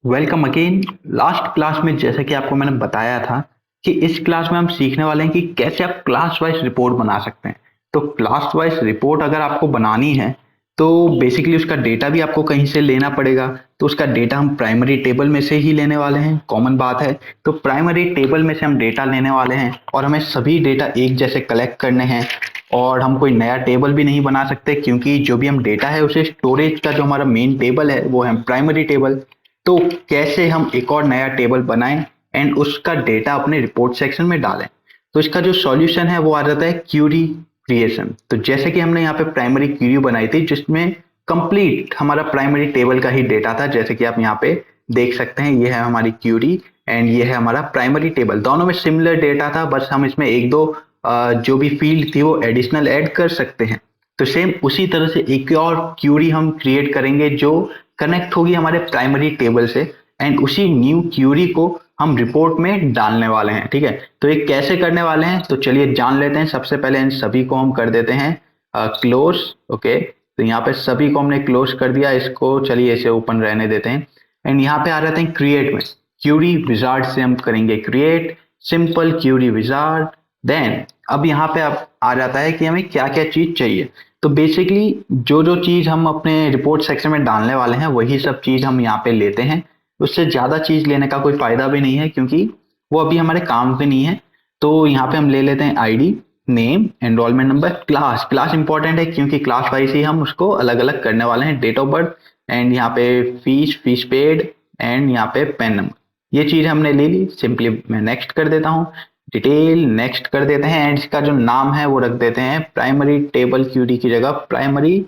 Welcome again. Last class में जैसे कि आपको मैंने बताया था कि इस क्लास में हम सीखने वाले हैं कि कैसे आप क्लास वाइज रिपोर्ट बना सकते हैं। तो क्लास वाइज रिपोर्ट अगर आपको बनानी है तो बेसिकली उसका डेटा भी आपको कहीं से लेना पड़ेगा। तो उसका डेटा हम प्राइमरी टेबल में से ही लेने वाले हैं, कॉमन बात है। तो प्राइमरी टेबल में से हम डेटा लेने वाले हैं और हमें सभी डेटा एक जैसे कलेक्ट करने हैं। और हम कोई नया टेबल भी नहीं बना सकते क्योंकि जो भी हम डेटा है उसे स्टोरेज का जो हमारा मेन टेबल है वो है प्राइमरी टेबल। तो कैसे हम एक और नया टेबल बनाएं एंड उसका डेटा अपने रिपोर्ट सेक्शन में डालें। तो इसका जो सॉल्यूशन है वो आ जाता है क्यूरी क्रिएशन। तो जैसे कि हमने यहाँ पे प्राइमरी क्यूरी बनाई थी जिसमें कंप्लीट हमारा प्राइमरी टेबल का ही डेटा था, जैसे कि आप यहाँ पे देख सकते हैं। ये है हमारी क्यूरी एंड ये है हमारा प्राइमरी टेबल। दोनों में सिमिलर डेटा था, बस हम इसमें एक दो जो भी फील्ड थी वो एडिशनल ऐड कर सकते हैं। तो सेम उसी तरह से एक और क्यूरी हम क्रिएट करेंगे जो कनेक्ट होगी हमारे प्राइमरी टेबल से एंड उसी न्यू क्यूरी को हम रिपोर्ट में डालने वाले हैं। ठीक है, तो ये कैसे करने वाले हैं तो चलिए जान लेते हैं। सबसे पहले इन सभी को हम कर देते हैं क्लोज। ओके, तो यहाँ पे सभी को हमने क्लोज कर दिया, इसको चलिए इसे ओपन रहने देते हैं। एंड यहाँ पे आ जाते हैं क्रिएट में। क्यूरी विजार्ड से हम करेंगे create simple query wizard. Then अब यहाँ पे अब आ जाता है कि हमें क्या क्या चीज चाहिए। तो बेसिकली जो जो चीज हम अपने रिपोर्ट सेक्शन में डालने वाले हैं वही सब चीज हम यहाँ पे लेते हैं। उससे ज्यादा चीज लेने का कोई फायदा भी नहीं है क्योंकि वो अभी हमारे काम के नहीं है। तो यहाँ पे हम ले लेते हैं ID, name, enrolment number, class. Class important है क्योंकि क्लास वाइज ही हम उसको अलग अलग करने वाले हैं। डेट ऑफ बर्थ एंड यहाँ पे फीस पेड एंड यहाँ पे पेन नंबर। ये चीज हमने ले ली। सिंपली मैं नेक्स्ट कर देता हूँ, डिटेल नेक्स्ट कर देते हैं एंड इसका जो नाम है वो रख देते हैं प्राइमरी टेबल क्यूरी की जगह प्राइमरी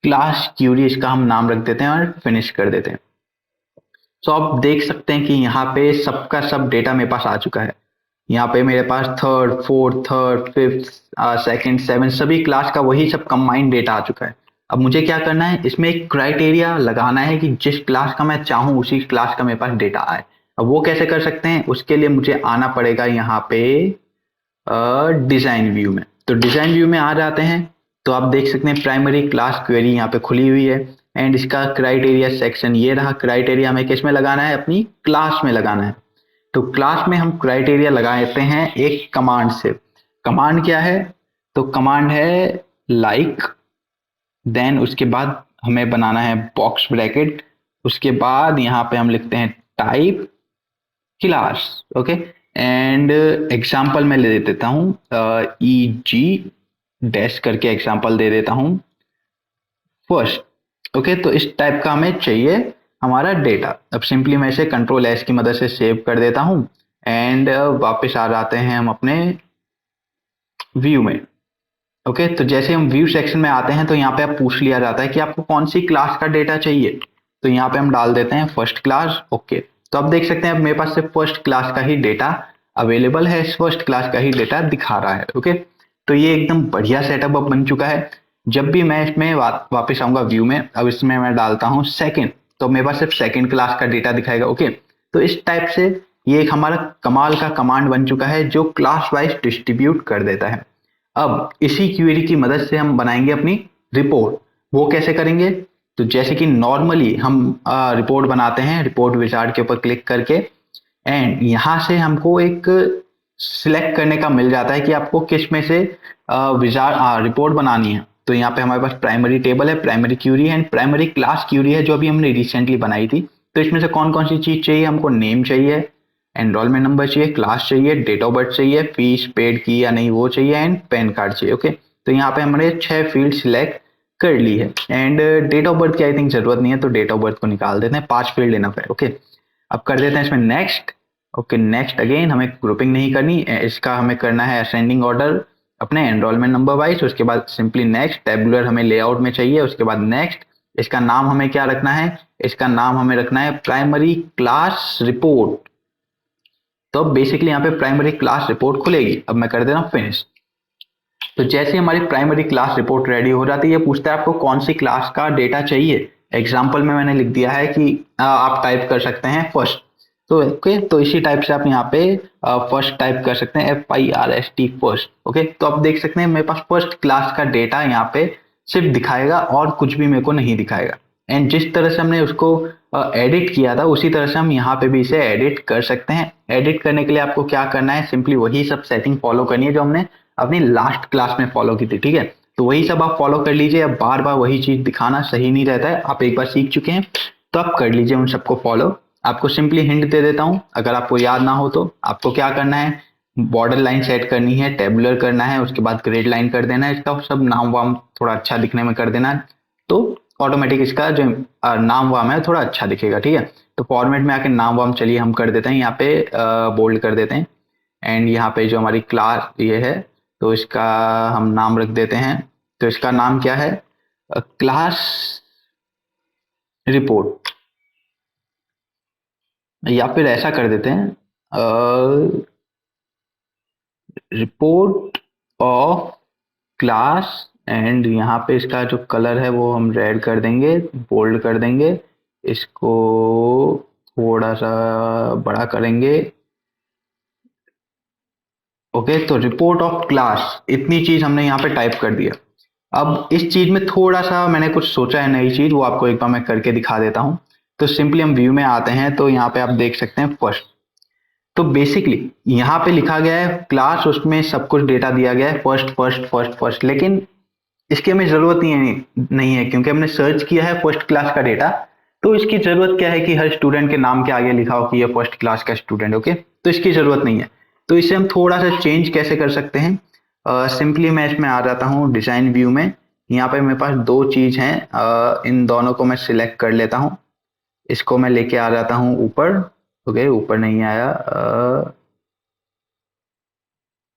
क्लास क्यूरी, इसका हम नाम रख देते हैं और फिनिश कर देते हैं। तो आप देख सकते हैं कि यहाँ पे सबका सब डेटा मेरे पास आ चुका है। यहाँ पे मेरे पास थर्ड फिफ्थ सेकंड सेवन सभी क्लास का वही सब कंबाइंड डेटा आ चुका है। अब मुझे क्या करना है, इसमें एक क्राइटेरिया लगाना है कि जिस क्लास का मैं चाहूँ उसी क्लास का मेरे पास डेटा आए। अब वो कैसे कर सकते हैं, उसके लिए मुझे आना पड़ेगा यहाँ पे डिजाइन व्यू में। तो डिजाइन व्यू में आ जाते हैं तो आप देख सकते हैं प्राइमरी क्लास क्वेरी यहाँ पे खुली हुई है एंड इसका क्राइटेरिया सेक्शन ये रहा। क्राइटेरिया हमें किस में लगाना है, अपनी क्लास में लगाना है। तो क्लास में हम क्राइटेरिया लगाते हैं एक कमांड से। कमांड क्या है, तो कमांड है लाइक। देन उसके बाद हमें बनाना है बॉक्स ब्रैकेट। उसके बाद यहाँ पे हम लिखते हैं type class. Okay, and example मैं ले देता हूँ ई जी डैश करके एग्जाम्पल दे देता हूँ फर्स्ट। ओके, तो इस टाइप का हमें चाहिए हमारा डेटा। अब सिंपली मैं इसे कंट्रोल एस की मदद से सेव कर देता हूँ एंड वापस आ जाते हैं हम अपने व्यू में। ओके, तो जैसे हम व्यू सेक्शन में आते हैं तो यहाँ पे आप पूछ लिया जाता है कि आपको कौन सी क्लास का डेटा चाहिए। तो यहाँ पे हम डाल देते हैं फर्स्ट क्लास। ओके, तो आप देख सकते हैं अब मेरे पास सिर्फ फर्स्ट क्लास का ही डेटा अवेलेबल है, फर्स्ट क्लास का ही डेटा दिखा रहा है। ओके, तो ये एकदम बढ़िया सेटअप अब बन चुका है। जब भी मैं इसमें वापस आऊंगा व्यू में, अब इसमें मैं डालता हूँ सेकेंड, तो मेरे पास सिर्फ सेकेंड क्लास का डेटा दिखाएगा। ओके, तो इस टाइप से ये एक हमारा कमाल का कमांड बन चुका है जो क्लास वाइज डिस्ट्रीब्यूट कर देता है। अब इसी क्वेरी की मदद से हम बनाएंगे अपनी रिपोर्ट। वो कैसे करेंगे, तो जैसे कि नॉर्मली हम रिपोर्ट बनाते हैं रिपोर्ट विजार्ड के ऊपर क्लिक करके एंड यहाँ से हमको एक सिलेक्ट करने का मिल जाता है कि आपको किस में से विजार्ड रिपोर्ट बनानी है। तो यहाँ पे हमारे पास प्राइमरी टेबल है, प्राइमरी क्यूरी है एंड प्राइमरी क्लास क्यूरी है जो अभी हमने रिसेंटली बनाई थी। तो इसमें से कौन कौन सी चीज चाहिए, हमको नेम चाहिए, एनरोलमेंट नंबर चाहिए, क्लास चाहिए, डेट ऑफ बर्थ चाहिए, फीस पेड की या नहीं वो चाहिए एंड पैन कार्ड चाहिए। ओके, तो यहाँ पे हमने 6 फील्ड सिलेक्ट कर ली है एंड डेट ऑफ बर्थ की आई थिंक जरूरत नहीं है तो डेट ऑफ बर्थ को निकाल देते हैं, 5 फील्ड इनफ है। ओके, अब कर देते हैं इसमें नेक्स्ट। ओके, नेक्स्ट अगेन हमें ग्रुपिंग नहीं करनी, इसका हमें करना है असेंडिंग ऑर्डर अपने एनरोलमेंट नंबर वाइज। उसके बाद सिंपली नेक्स्ट, टेबुलर हमें लेआउट में चाहिए। उसके बाद नेक्स्ट, इसका नाम हमें क्या रखना है, इसका नाम हमें रखना है प्राइमरी क्लास रिपोर्ट। तो अब बेसिकली यहाँ पे प्राइमरी क्लास रिपोर्ट खुलेगी। अब मैं कर दे रहा हूँ फिनिश। तो जैसे हमारी प्राइमरी क्लास रिपोर्ट रेडी हो जाती है, ये पूछता है आपको कौन सी क्लास का डेटा चाहिए। एग्जाम्पल में मैंने लिख दिया है कि आप टाइप कर सकते हैं फर्स्ट। तो ओके, तो इसी टाइप से आप यहाँ पे फर्स्ट टाइप कर सकते हैं, FIRST फर्स्ट। ओके, तो आप देख सकते हैं मेरे पास फर्स्ट क्लास का डेटा यहाँ पे सिर्फ दिखाएगा और कुछ भी मेरे को नहीं दिखाएगा। एंड जिस तरह से हमने उसको एडिट किया था उसी तरह से हम यहाँ पे भी इसे एडिट कर सकते हैं। एडिट करने के लिए आपको क्या करना है, सिंपली वही सब सेटिंग फॉलो करनी है जो हमने अपनी लास्ट क्लास में फॉलो की थी, ठीक है। तो वही सब आप फॉलो कर लीजिए। अब बार बार वही चीज दिखाना सही नहीं रहता है, आप एक बार सीख चुके हैं तो आप कर लीजिए उन सबको फॉलो। आपको सिंपली हिंट दे देता हूँ, अगर आपको याद ना हो तो आपको क्या करना है, बॉर्डर लाइन सेट करनी है, टेबुलर करना है, उसके बाद ग्रेड लाइन कर देना है, इसका सब नाम वाम थोड़ा अच्छा दिखने में कर देना है, तो ऑटोमेटिक इसका जो नाम वाम है थोड़ा अच्छा दिखेगा, ठीक है। तो फॉर्मेट में आके नाम वाम चलिए हम कर देते हैं, यहाँ पे बोल्ड कर देते हैं। एंड यहाँ पे जो हमारी क्लास ये है तो इसका हम नाम रख देते हैं। तो इसका नाम क्या है, क्लास रिपोर्ट, या फिर ऐसा कर देते हैं, रिपोर्ट ऑफ क्लास। एंड यहाँ पे इसका जो कलर है वो हम रेड कर देंगे, बोल्ड कर देंगे, इसको थोड़ा सा बड़ा करेंगे। ओके, तो रिपोर्ट ऑफ क्लास इतनी चीज हमने यहाँ पे टाइप कर दिया। अब इस चीज में थोड़ा सा मैंने कुछ सोचा है नई चीज, वो आपको एक बार मैं करके दिखा देता हूँ। तो सिंपली हम व्यू में आते हैं, तो यहाँ पे आप देख सकते हैं फर्स्ट। तो बेसिकली यहाँ पे लिखा गया है क्लास, उसमें सब कुछ डेटा दिया गया है फर्स्ट फर्स्ट फर्स्ट फर्स्ट, लेकिन इसकी हमें जरूरत नहीं है क्योंकि हमने सर्च किया है फर्स्ट क्लास का डेटा। तो इसकी जरूरत क्या है कि हर स्टूडेंट के नाम के आगे लिखा हो कि ये फर्स्ट क्लास का स्टूडेंट, ओके। तो इसकी जरूरत नहीं है। तो इसे हम थोड़ा सा चेंज कैसे कर सकते हैं, सिंपली मैं इसमें आ जाता हूँ डिजाइन व्यू में। यहाँ पे मेरे पास दो चीज हैं, इन दोनों को मैं सिलेक्ट कर लेता हूँ। इसको मैं लेके आ जाता हूँ ऊपर। ओके, ऊपर नहीं आया।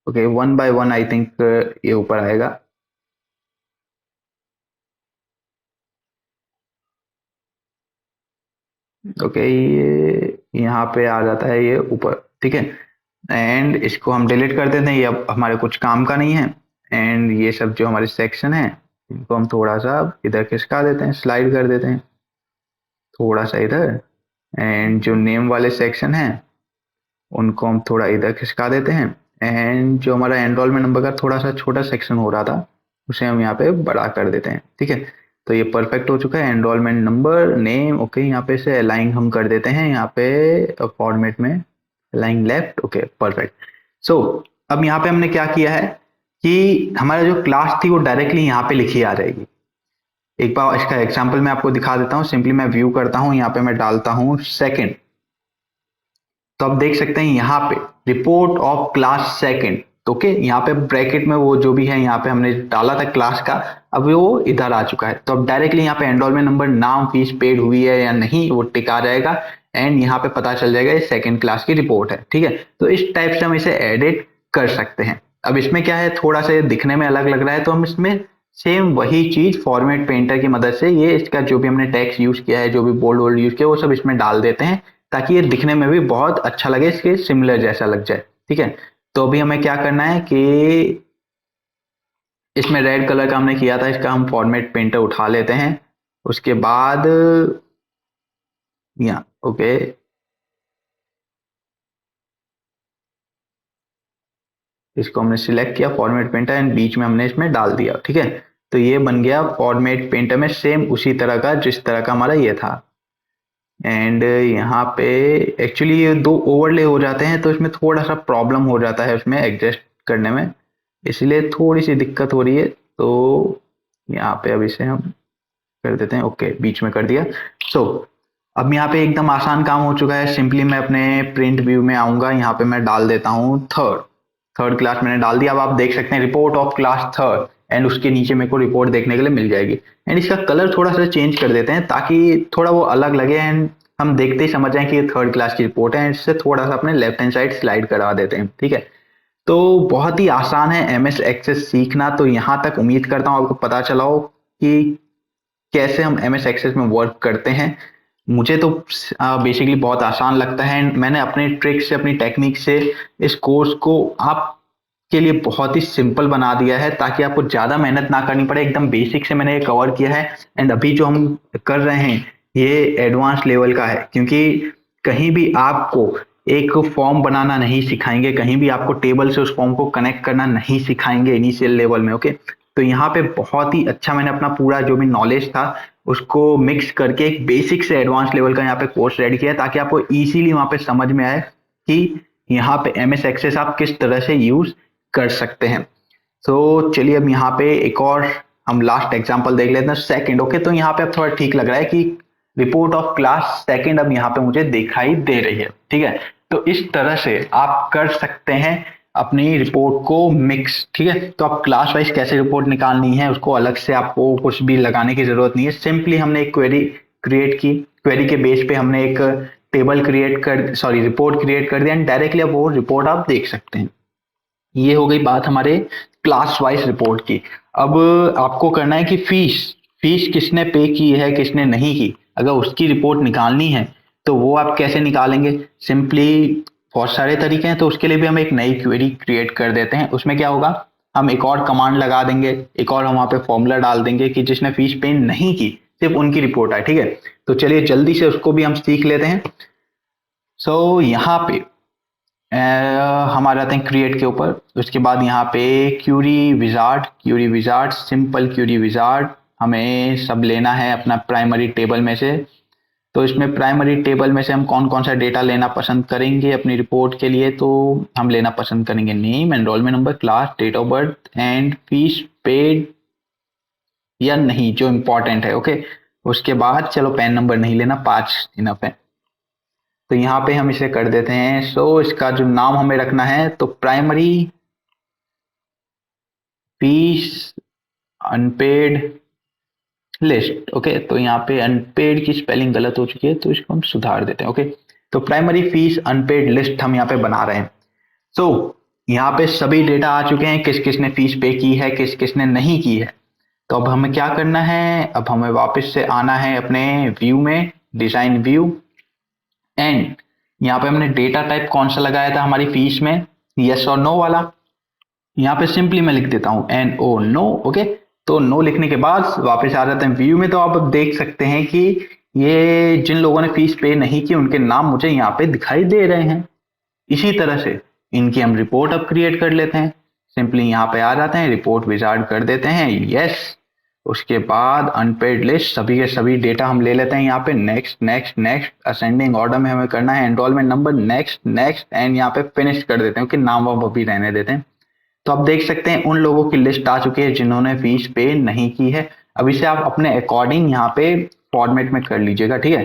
Okay, one by one I think ये ऊपर आएगा। ओके, ये यहाँ पे आ जाता है ये ऊपर, ठीक है। एंड इसको हम डिलीट कर देते हैं, ये अब हमारे कुछ काम का नहीं है। एंड ये सब जो हमारे सेक्शन है इनको हम थोड़ा सा इधर खिसका देते हैं, स्लाइड कर देते हैं थोड़ा सा इधर। एंड जो नेम वाले सेक्शन हैं उनको हम थोड़ा इधर खिसका देते हैं। एंड जो हमारा एनरोलमेंट नंबर का थोड़ा सा छोटा सेक्शन हो रहा था उसे हम यहाँ पे बड़ा कर देते हैं, ठीक है। तो ये परफेक्ट हो चुका है, एनरोलमेंट नंबर नेम। ओके, यहाँ पे से अलाइन हम कर देते हैं, यहाँ पे फॉर्मेट में align left. Okay, perfect. So अब यहाँ पे हमने क्या किया है कि हमारा जो क्लास थी वो डायरेक्टली यहाँ पे लिखी आ जाएगी। एक बार इसका एग्जाम्पल मैं आपको दिखा देता हूँ। सिंपली मैं व्यू करता हूँ, यहाँ पे मैं डालता हूँ सेकेंड। तो आप देख सकते हैं यहाँ पे report of class second. Okay, यहाँ पे ब्रैकेट में वो जो भी है यहाँ पे हमने डाला था क्लास का, अब वो इधर आ चुका है। तो अब डायरेक्टली यहाँ पे एनरोलमेंट नंबर, नाम, फीस पेड हुई है या नहीं वो टिक आ जाएगा। एंड यहाँ पे पता चल जाएगा ये सेकंड क्लास की रिपोर्ट है, ठीक है। तो इस टाइप से हम इसे एडिट कर सकते हैं। अब इसमें क्या है, थोड़ा सा दिखने में अलग लग रहा है तो हम इसमें सेम वही चीज फॉर्मेट पेंटर की मदद से ये इसका जो भी हमने टेक्स्ट यूज किया है, जो भी बोल्ड वोल्ड यूज किया वो सब इसमें डाल देते हैं ताकि ये दिखने में भी बहुत अच्छा लगे, इसके सिमिलर जैसा लग जाए, ठीक है। तो अभी हमें क्या करना है कि इसमें रेड कलर का हमने किया था, इसका हम फॉर्मेट पेंटर उठा लेते हैं। उसके बाद यहाँ ओके, इसको हमने सिलेक्ट किया फॉर्मेट पेंटर एंड बीच में हमने इसमें डाल दिया, ठीक है। तो ये बन गया फॉर्मेट पेंटर में सेम उसी तरह का जिस तरह का हमारा ये था। एंड यहाँ पे एक्चुअली ये दो ओवरले हो जाते हैं तो इसमें थोड़ा सा प्रॉब्लम हो जाता है उसमें एडजस्ट करने में, इसलिए थोड़ी सी दिक्कत हो रही है। तो यहाँ पे अब इसे हम कर देते हैं, ओके बीच में कर दिया। सो अब यहाँ पे एकदम आसान काम हो चुका है। सिंपली मैं अपने प्रिंट व्यू में आऊंगा, यहाँ पे मैं डाल देता हूँ थर्ड। थर्ड क्लास मैंने डाल दिया। अब आप देख सकते हैं report of class third, and उसके नीचे मेरे को रिपोर्ट देखने के लिए मिल जाएगी। एंड इसका कलर थोड़ा सा चेंज कर देते हैं ताकि थोड़ा वो अलग लगे एंड हम देखते ही समझ जाए कि ये थर्ड क्लास की रिपोर्ट है। इससे थोड़ा सा अपने लेफ्ट हैंड साइड स्लाइड करवा देते हैं, ठीक है। तो बहुत ही आसान है एमएस एक्सेस सीखना। तो यहाँ तक उम्मीद करता हूँ आपको पता चला हो कि कैसे हम एमएस एक्सेस में वर्क करते हैं। मुझे तो बेसिकली बहुत आसान लगता है। मैंने अपने ट्रिक से, अपनी टेक्निक से इस कोर्स को आप के लिए बहुत ही सिंपल बना दिया है ताकि आपको ज्यादा मेहनत ना करनी पड़े। एकदम बेसिक से मैंने ये कवर किया है एंड अभी जो हम कर रहे हैं ये एडवांस लेवल का है, क्योंकि कहीं भी आपको एक फॉर्म बनाना नहीं सिखाएंगे, कहीं भी आपको टेबल से उस फॉर्म को कनेक्ट करना नहीं सिखाएंगे इनिशियल लेवल में, ओके। तो यहाँ पे बहुत ही अच्छा मैंने अपना पूरा जो भी नॉलेज था उसको मिक्स करके एक बेसिक से एडवांस लेवल का यहाँ पे कोर्स रेडी किया है, ताकि आपको इजीली वहाँ पे समझ में आए कि यहाँ पे एमएस एक्सेस आप किस तरह से यूज कर सकते हैं। तो चलिए अब यहाँ पे एक और हम लास्ट एग्जांपल देख लेते हैं, सेकंड। ओके, तो यहाँ पे अब थोड़ा ठीक लग रहा है कि रिपोर्ट ऑफ क्लास सेकंड अब यहाँ पे मुझे दिखाई दे रही है। ठीक है, तो इस तरह से आप कर सकते हैं अपनी रिपोर्ट को मिक्स। ठीक है, तो आप क्लास वाइज कैसे रिपोर्ट निकालनी है उसको अलग से आपको कुछ भी लगाने की जरूरत नहीं है। सिंपली हमने एक क्वेरी क्रिएट की, क्वेरी के बेस पे हमने एक टेबल क्रिएट कर रिपोर्ट क्रिएट कर दिया एंड डायरेक्टली अब वो रिपोर्ट आप देख सकते हैं। ये हो गई बात हमारे क्लास वाइज रिपोर्ट की। अब आपको करना है कि फीस फीस किसने पे की है किसने नहीं की, अगर उसकी रिपोर्ट निकालनी है तो वो आप कैसे निकालेंगे। सिंपली बहुत सारे तरीके हैं, तो उसके लिए भी हम एक नई क्वेरी क्रिएट कर देते हैं। उसमें क्या होगा, हम एक और कमांड लगा देंगे, एक और हम वहां पे फॉर्मूला डाल देंगे कि जिसने फीस पे नहीं की सिर्फ उनकी रिपोर्ट आए। ठीक है, तो चलिए जल्दी से उसको भी हम सीख लेते हैं। सो यहाँ पे हम आ जाते हैं क्रिएट के ऊपर। उसके बाद यहाँ पे query wizard simple query wizard हमें सब लेना है अपना प्राइमरी टेबल में से। तो इसमें प्राइमरी टेबल में से हम कौन कौन सा डेटा लेना पसंद करेंगे अपनी रिपोर्ट के लिए, तो हम लेना पसंद करेंगे name, enrolment number, class, date of birth and fees paid या नहीं, जो इंपॉर्टेंट है। ओके, उसके बाद चलो पैन नंबर नहीं लेना, 5 इनफ है। तो यहाँ पे हम इसे कर देते हैं। सो इसका जो नाम हमें रखना है तो primary fees unpaid list. Okay, तो यहाँ पे अनपेड की स्पेलिंग गलत हो चुकी है तो इसको हम सुधार देते हैं। ओके, तो प्राइमरी फीस अनपेड लिस्ट हम यहाँ पे बना रहे हैं। सो यहाँ पे सभी डेटा आ चुके हैं, किस किसने फीस पे की है किस किसने नहीं की है। तो अब हमें क्या करना है, अब हमें वापस से आना है अपने व्यू में, डिजाइन व्यू, एंड यहाँ पे हमने डेटा टाइप कौन सा लगाया था हमारी फीस में, यस और नो वाला। यहाँ पे सिंपली मैं लिख देता हूँ एन ओ नो। ओके, तो नो लिखने के बाद वापस आ जाते हैं व्यू में। तो आप अब देख सकते हैं कि ये जिन लोगों ने फीस पे नहीं की उनके नाम मुझे यहाँ पे दिखाई दे रहे हैं। इसी तरह से इनकी हम रिपोर्ट अब क्रिएट कर लेते हैं। सिंपली यहाँ पे आ जाते हैं, रिपोर्ट विजार्ड कर देते हैं, यस। उसके बाद अनपेड लिस्ट सभी के सभी डेटा हम ले लेते हैं यहाँ पे, next next next, ascending order में हमें करना है, enrolment number, next next and यहाँ पे फिनिश कर देते हैं कि नाम वाम अभी रहने देते हैं। तो आप देख सकते हैं उन लोगों की लिस्ट आ चुकी है जिन्होंने फीस पे नहीं की है। अब इसे आप अपने अकॉर्डिंग यहाँ पे फॉर्मेट में कर लीजिएगा। ठीक है,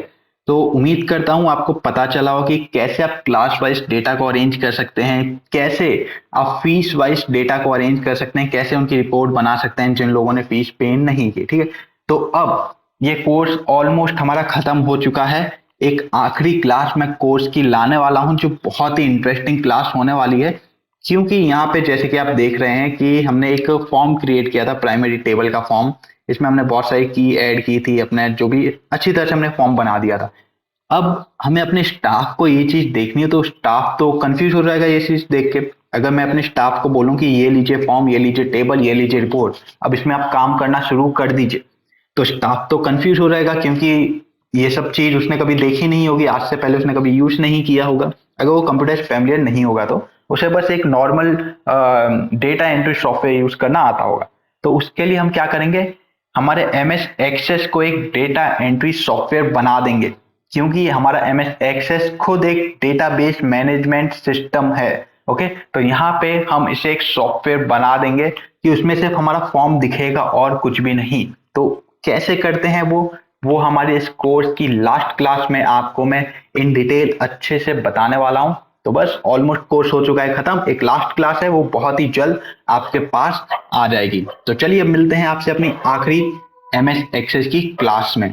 तो उम्मीद करता हूं आपको पता चला हो कि कैसे आप क्लास वाइज डेटा को अरेंज कर सकते हैं, कैसे आप फीस वाइज डेटा को अरेंज कर सकते हैं, कैसे उनकी रिपोर्ट बना सकते हैं जिन लोगों ने फीस पे नहीं की। ठीक है, तो अब ये कोर्स ऑलमोस्ट हमारा खत्म हो चुका है। एक आखिरी क्लास मैं कोर्स की लाने वाला हूं जो बहुत ही इंटरेस्टिंग क्लास होने वाली है, क्योंकि यहाँ पे जैसे कि आप देख रहे हैं कि हमने एक फॉर्म क्रिएट किया था, प्राइमरी टेबल का फॉर्म। इसमें हमने बहुत सारी की ऐड की थी, अपने जो भी अच्छी तरह से हमने फॉर्म बना दिया था। अब हमें अपने स्टाफ को ये चीज देखनी है, तो स्टाफ तो कंफ्यूज हो जाएगा ये चीज देख के। अगर मैं अपने स्टाफ को बोलूं कि ये लीजिए फॉर्म, ये लीजिए टेबल, ये लीजिए रिपोर्ट, अब इसमें आप काम करना शुरू कर दीजिए, तो स्टाफ तो कंफ्यूज हो जाएगा, क्योंकि ये सब चीज उसने कभी देखी नहीं होगी, आज से पहले उसने कभी यूज नहीं किया होगा। अगर वो कंप्यूटर से फैमिलियर नहीं होगा तो उसे बस एक normal data entry software use करना आता होगा। तो उसके लिए हम क्या करेंगे, हमारे एमएस एक्सेस को एक डेटा एंट्री सॉफ्टवेयर बना देंगे, क्योंकि हमारा एमएस एक्सेस खुद एक डेटाबेस मैनेजमेंट सिस्टम है। ओके, तो यहाँ पे हम इसे एक सॉफ्टवेयर बना देंगे कि उसमें सिर्फ हमारा फॉर्म दिखेगा और कुछ भी नहीं। तो कैसे करते हैं वो हमारे इस कोर्स की लास्ट क्लास में आपको मैं इन डिटेल अच्छे से बताने वाला हूं। तो बस ऑलमोस्ट कोर्स हो चुका है खत्म, एक लास्ट क्लास है वो बहुत ही जल्द आपके पास आ जाएगी। तो चलिए अब मिलते हैं आपसे अपनी आखिरी एमएस एक्सेस की क्लास में।